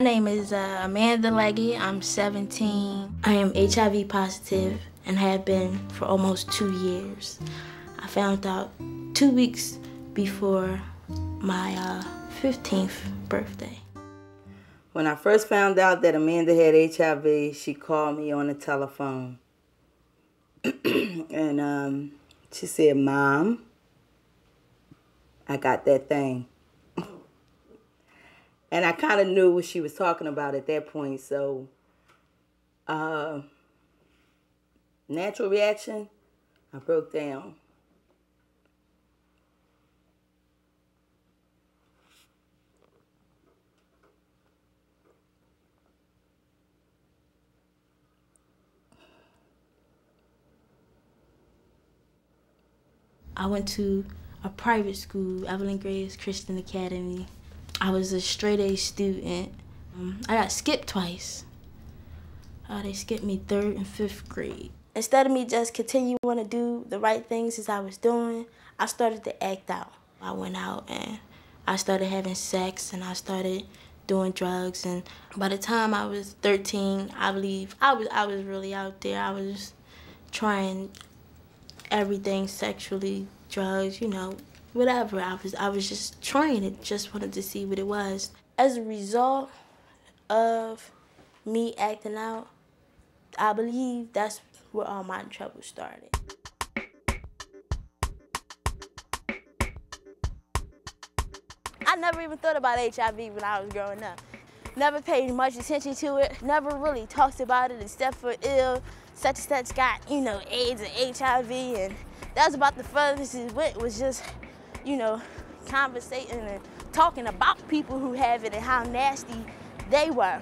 My name is Amanda Leggy. I'm 17. I am HIV positive and have been for almost 2 years. I found out 2 weeks before my 15th birthday. When I first found out that Amanda had HIV, she called me on the telephone. And she said, "Mom, I got that thing." And I kind of knew what she was talking about at that point, so natural reaction, I broke down. I went to a private school, Evelyn Graves Christian Academy. I was a straight A student. I got skipped twice. They skipped me 3rd and 5th grade. Instead of me just continuing to do the right things as I was doing, I started to act out. I went out and I started having sex and I started doing drugs. And by the time I was 13, I believe I was really out there. I was trying everything sexually, drugs, you know, whatever. I was just trying it, just wanted to see what it was. As a result of me acting out, I believe that's where all my trouble started. I never even thought about HIV when I was growing up. Never paid much attention to it, never really talked about it except for such and such got, you know, AIDS and HIV, and that was about the furthest it went, was just, you know, conversating and talking about people who have it and how nasty they were.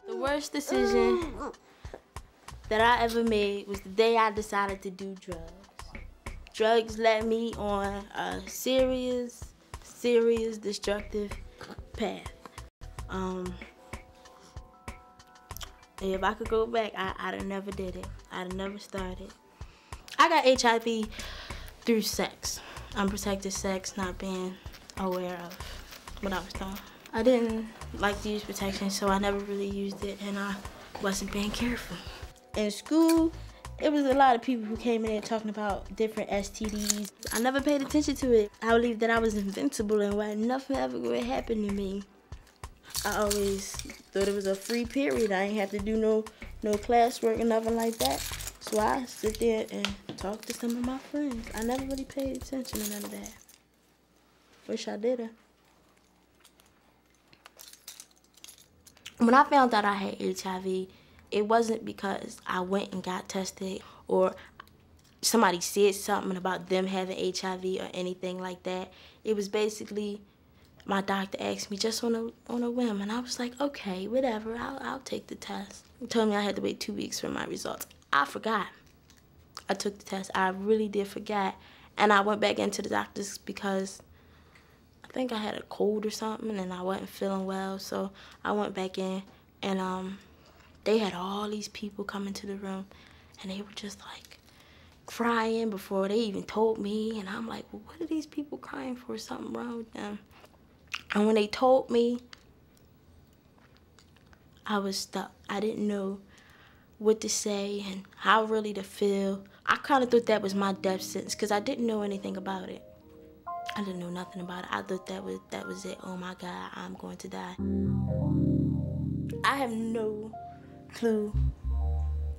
The worst decision that I ever made was the day I decided to do drugs. Drugs led me on a serious destructive path. If I could go back, I'd have never did it. I'd have never started. I got HIV through sex. Unprotected sex, not being aware of what I was doing. I didn't like to use protection, so I never really used it, and I wasn't being careful. In school, it was a lot of people who came in there talking about different STDs. I never paid attention to it. I believed that I was invincible and why nothing ever would happen to me. I always thought it was a free period. I ain't have to do no classwork or nothing like that. So I sit there and talk to some of my friends. I never really paid attention to none of that. Wish I did. When I found out I had HIV, it wasn't because I went and got tested or somebody said something about them having HIV or anything like that. It was basically my doctor asked me just on a whim, and I was like, okay, whatever, I'll take the test. He told me I had to wait 2 weeks for my results. I forgot. I took the test. I really did forget. And I went back into the doctor's because I think I had a cold or something, and I wasn't feeling well, so I went back in, and they had all these people come into the room, and they were just like crying before they even told me, and I'm like, well, what are these people crying for? Something wrong with them. And when they told me, I was stuck. I didn't know what to say and how really to feel. I kind of thought that was my death sentence because I didn't know anything about it. I didn't know nothing about it. I thought that was it. Oh my God, I'm going to die. I have no clue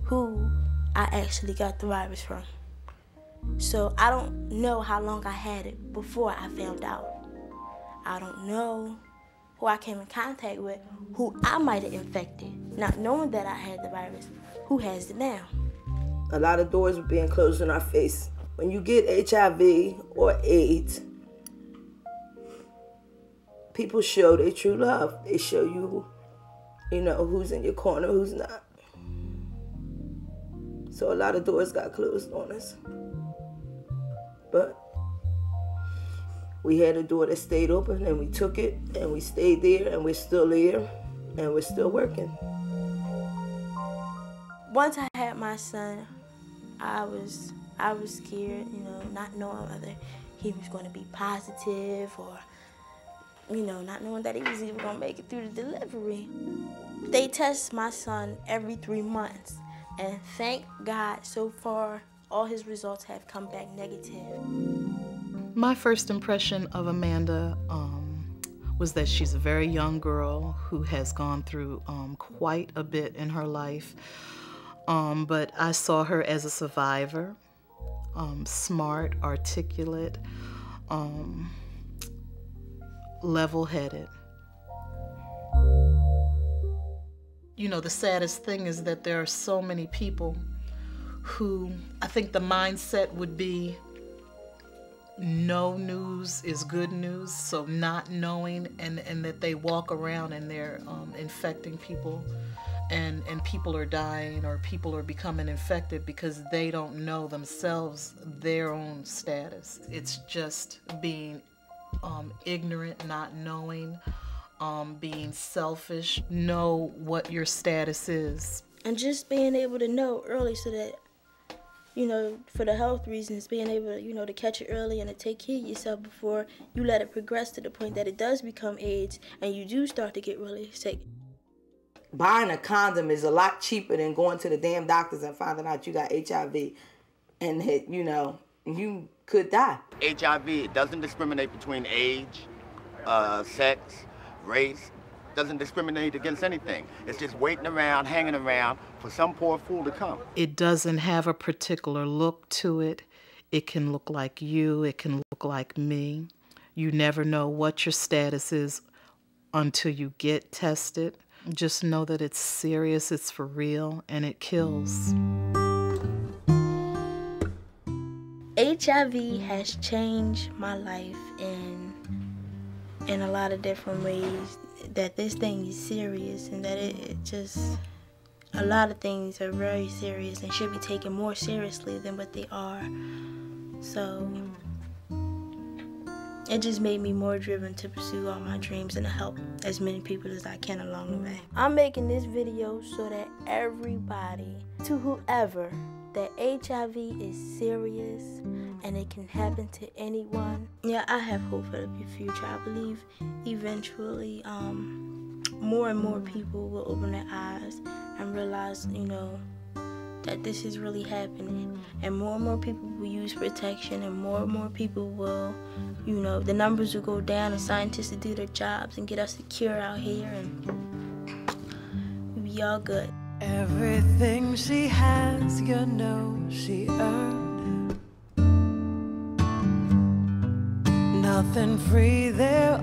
who I actually got the virus from. So I don't know how long I had it before I found out. I don't know who I came in contact with, who I might have infected, not knowing that I had the virus. Who has it now? A lot of doors were being closed in our face. When you get HIV or AIDS, people show their true love. They show you, you know, who's in your corner, who's not. So a lot of doors got closed on us. But we had a door that stayed open, and we took it, and we stayed there, and we're still there, and we're still working. Once I had my son, I was scared, you know, not knowing whether he was going to be positive or you know, not knowing that he was even gonna make it through the delivery. They test my son every 3 months, and thank God so far all his results have come back negative. My first impression of Amanda was that she's a very young girl who has gone through quite a bit in her life, but I saw her as a survivor, smart, articulate, level-headed. You know, the saddest thing is that there are so many people who, I think the mindset would be no news is good news, so not knowing, and that they walk around and they're infecting people, and people are dying or people are becoming infected because they don't know themselves their own status. It's just being ignorant, not knowing, being selfish. Know what your status is. And just being able to know early so that, you know, for the health reasons, being able to, you know, to catch it early and to take care of yourself before you let it progress to the point that it does become AIDS and you do start to get really sick. Buying a condom is a lot cheaper than going to the damn doctors and finding out you got HIV and, you know, you could die. HIV, it doesn't discriminate between age, sex, race. Doesn't discriminate against anything. It's just waiting around, hanging around for some poor fool to come. It doesn't have a particular look to it. It can look like you, it can look like me. You never know what your status is until you get tested. Just know that it's serious, it's for real, and it kills. HIV has changed my life in a lot of different ways. That this thing is serious, and that it just, a lot of things are very serious and should be taken more seriously than what they are. So it just made me more driven to pursue all my dreams and to help as many people as I can along the way. I'm making this video so that everybody, to whoever, that HIV is serious and it can happen to anyone. Yeah, I have hope for the future. I believe eventually more and more people will open their eyes and realize, you know, that this is really happening. And more people will use protection, and more people will, you know, the numbers will go down and scientists will do their jobs and get us a cure out here, and we'll be all good. Everything she has, you know, she earned. Nothing free there.